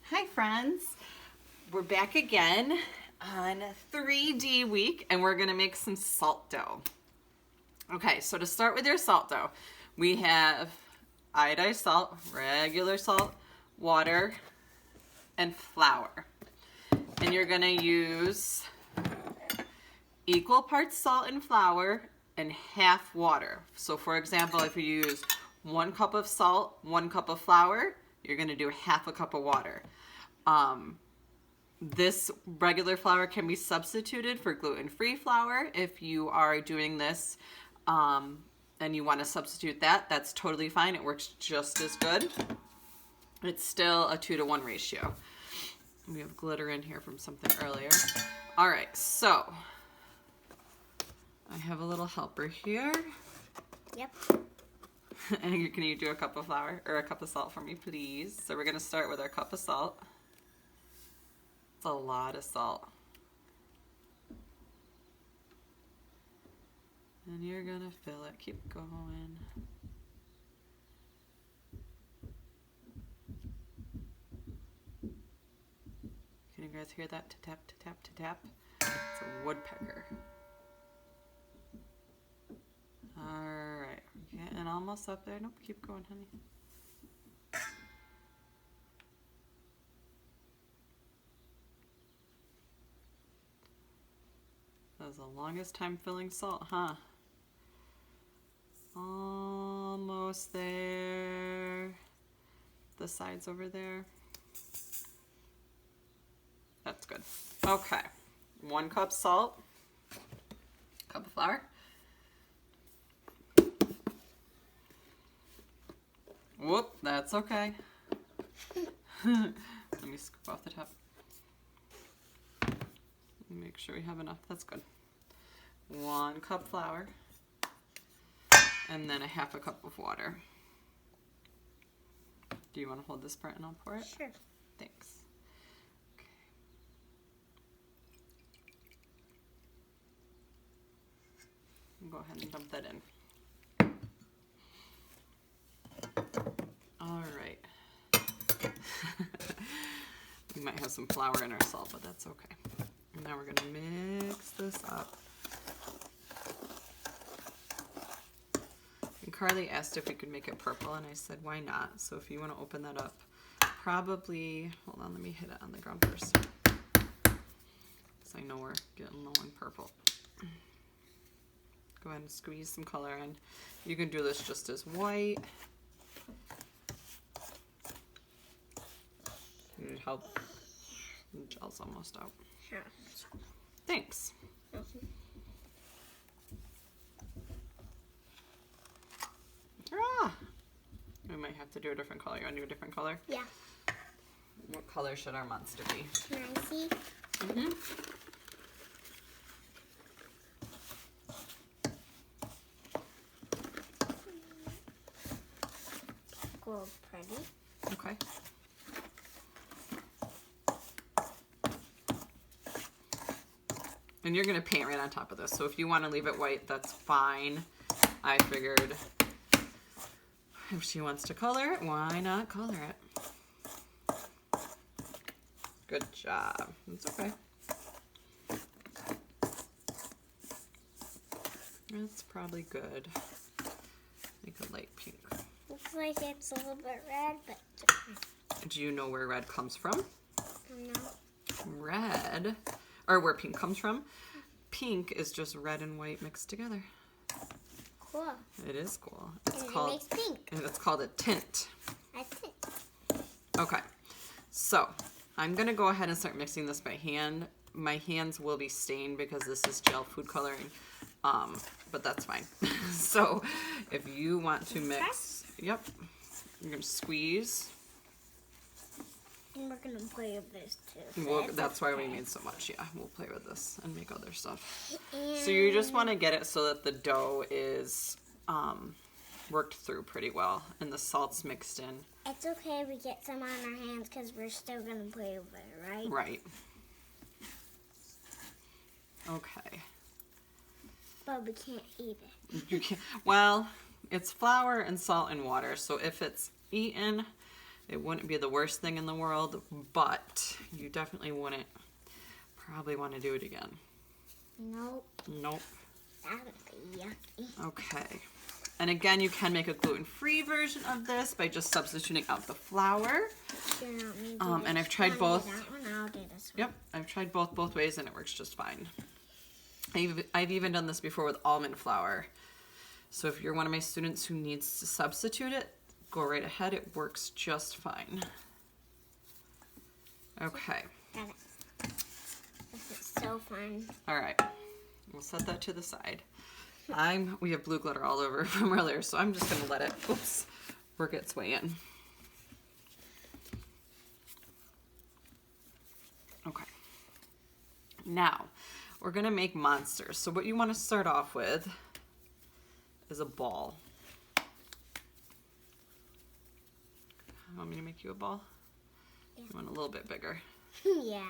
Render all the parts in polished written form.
Hi friends, we're back again on 3D week and we're gonna make some salt dough. Okay, so to start with your salt dough, we have iodized salt, regular salt, water, and flour. And you're gonna use equal parts salt and flour and half water. So for example, if you use 1 cup of salt, 1 cup of flour, you're gonna do half a cup of water. This regular flour can be substituted for gluten-free flour. If you are doing this and you want to substitute that, that's totally fine. It works just as good. It's still a 2-to-1 ratio. We have glitter in here from something earlier. All right, so I have a little helper here. Yep. And can you do a cup of flour or a cup of salt for me, please? So we're going to start with our cup of salt. It's a lot of salt. And you're going to fill it. Keep going. Can you guys hear that? To-tap, to-tap, to-tap. It's a woodpecker. Alright, we're getting almost up there. Nope, keep going, honey. That was the longest time filling salt, huh? Almost there. The sides over there. That's good. Okay. 1 cup salt. Cup of flour. Whoop, that's okay. Let me scoop off the top. Make sure we have enough. That's good. 1 cup flour. And then a half a cup of water. Do you want to hold this part and I'll pour it? Sure. Thanks. Okay. Go ahead and dump that in. All right. We might have some flour in our salt, but that's okay. And now we're going to mix this up. And Carly asked if we could make it purple, and I said, why not? So if you want to open that up, probably, hold on, let me hit it on the ground first. Because I know we're getting low on purple. Go ahead and squeeze some color in. You can do this just as white. Need help? The gel's almost out. Sure. Thanks. Ah! We might have to do a different color. You want to do a different color? Yeah. What color should our monster be? Can I see? Mm-hmm. Gold pretty. Okay. And you're going to paint right on top of this. So if you want to leave it white, that's fine. I figured if she wants to color it, why not color it? Good job. It's okay. That's probably good. Make a light pink. Looks like it's a little bit red, but Do you know where red comes from? no. Red, or where pink comes from? Pink is just red and white mixed together. Cool. It is cool. It's And called, it makes pink. and it's called a tint. I think. Okay, so I'm gonna go ahead and start mixing this by hand. My hands will be stained because this is gel food coloring, but that's fine. So if you want to mix, yep, you're gonna squeeze. And we're gonna play with this too. Well, It's that's why we okay. made so much. Yeah, we'll play with this and make other stuff. And So you just want to get it so that the dough is worked through pretty well and the salt's mixed in. it's okay we get some on our hands because we're still gonna play with it, right? Right. Okay. But we can't eat it. You can, well, it's flour and salt and water. So if it's eaten, It wouldn't be the worst thing in the world, but you definitely wouldn't probably want to do it again. Nope. Nope. That would be yucky. Okay. And again, you can make a gluten-free version of this by just substituting out the flour. And I've tried both. I'll do this one. Yep, I've tried both ways and it works just fine. I've even done this before with almond flour. So if you're one of my students who needs to substitute it, go right ahead. It works just fine. Okay. Got it. This is so fun. All right. We'll set that to the side. We have blue glitter all over from earlier, so I'm just gonna let it, work its way in. Okay. Now, we're gonna make monsters. So what you wanna start off with is a ball. Want me to make you a ball? Yeah. You want a little bit bigger. Yeah.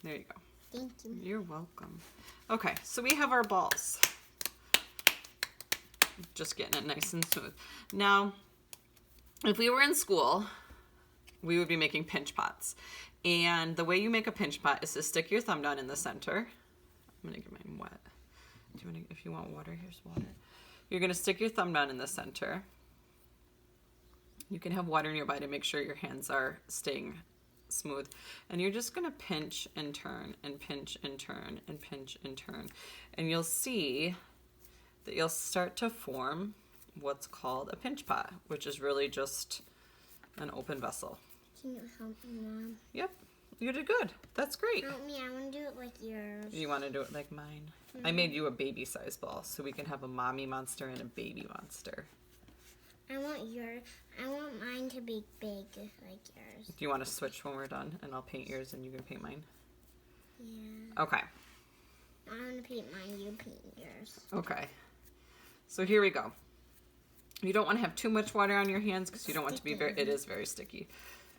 There you go. Thank you. You're welcome. Okay, so we have our balls. Just getting it nice and smooth. Now, if we were in school, we would be making pinch pots. And the way you make a pinch pot is to stick your thumb down in the center. I'm gonna get mine wet. If you want water, here's water. You're gonna stick your thumb down in the center. You can have water nearby to make sure your hands are staying smooth. And you're just gonna pinch and turn and pinch and turn and pinch and turn. And you'll see that you'll start to form what's called a pinch pot, which is really just an open vessel. Can you help me, Mom? Yep, you did good. That's great. Help me, I want to do it like yours. You want to do it like mine? I made you a baby size ball, so we can have a mommy monster and a baby monster. I want mine to be big like yours. Do you want to switch when we're done, and I'll paint yours and you can paint mine? Yeah. Okay. I want to paint mine, you paint yours. Okay. So here we go. You don't want to have too much water on your hands because you don't want it to be it is very sticky.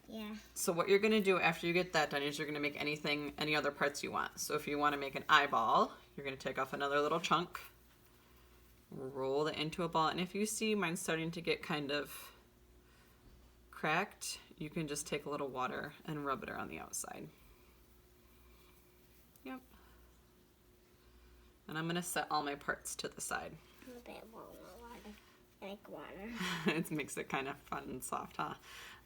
Yeah. So what you're going to do after you get that done is you're going to make any other parts you want. So if you want to make an eyeball, you're going to take off another little chunk, roll it into a ball, and if you see mine starting to get kind of cracked, you can just take a little water and rub it around the outside. Yep. And I'm going to set all my parts to the side. A bit more water. I like water. It makes it kind of fun and soft, huh?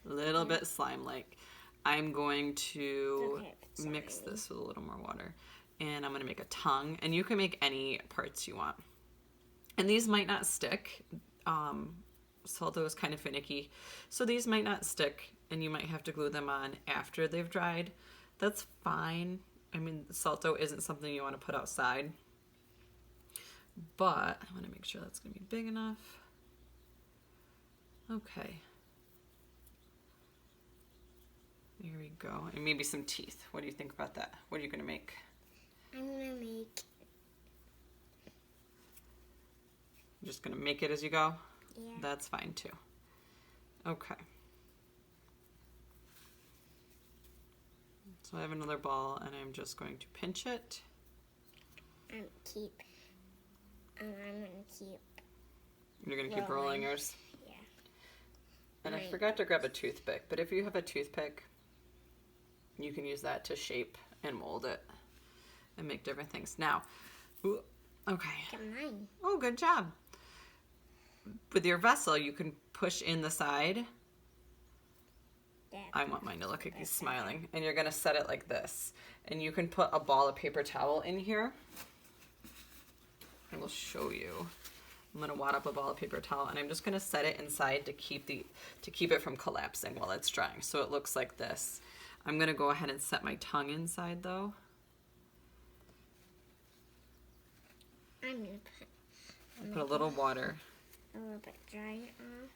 A little bit slime-like. I'm going to mix this with a little more water. And I'm going to make a tongue. And you can make any parts you want. And these might not stick. Salto is kind of finicky. So these might not stick. And you might have to glue them on after they've dried. That's fine. I mean, Salto isn't something you want to put outside. But I want to make sure that's going to be big enough. Okay. Here we go. And maybe some teeth. What do you think about that? What are you going to make? I'm going to make... You're just going to make it as you go? Yeah. That's fine too. Okay. So I have another ball and I'm just going to pinch it. I'm going to keep... You're going to keep rolling yours? Yeah. And I forgot to grab a toothpick, but if you have a toothpick, you can use that to shape and mold it and make different things. Now, okay. Got mine. Oh, good job. With your vessel, you can push in the side. I want mine to look like he's smiling. And you're going to set it like this. And you can put a ball of paper towel in here. I will show you. I'm going to wad up a ball of paper towel and I'm just going to set it inside to keep it from collapsing while it's drying. So it looks like this. I'm going to go ahead and set my tongue inside though. I'm going to put a little water. A little bit dry off.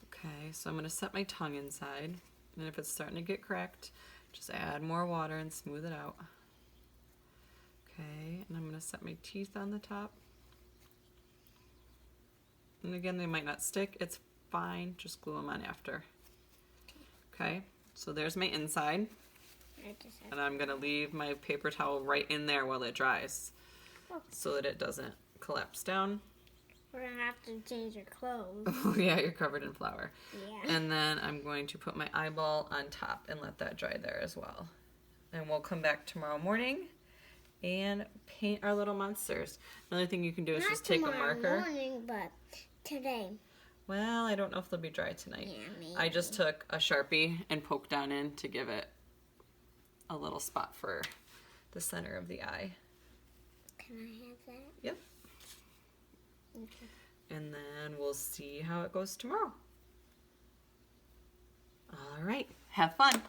Okay, so I'm going to set my tongue inside. And if it's starting to get cracked, just add more water and smooth it out. Okay, and I'm going to set my teeth on the top. And again, they might not stick. It's fine. Just glue them on after. Okay, so there's my inside. And I'm going to leave my paper towel right in there while it dries so that it doesn't collapse down. We're gonna have to change our clothes. Oh yeah, you're covered in flour. Yeah. And then I'm going to put my eyeball on top and let that dry there as well. And we'll come back tomorrow morning and paint our little monsters. Another thing you can do is Not just take a tomorrow marker. morning, but today. Well, I don't know if they'll be dry tonight. Yeah, maybe. I just took a Sharpie and poked down in to give it a little spot for the center of the eye. Can I have that? Yep. Okay. And then we'll see how it goes tomorrow. All right. Have fun.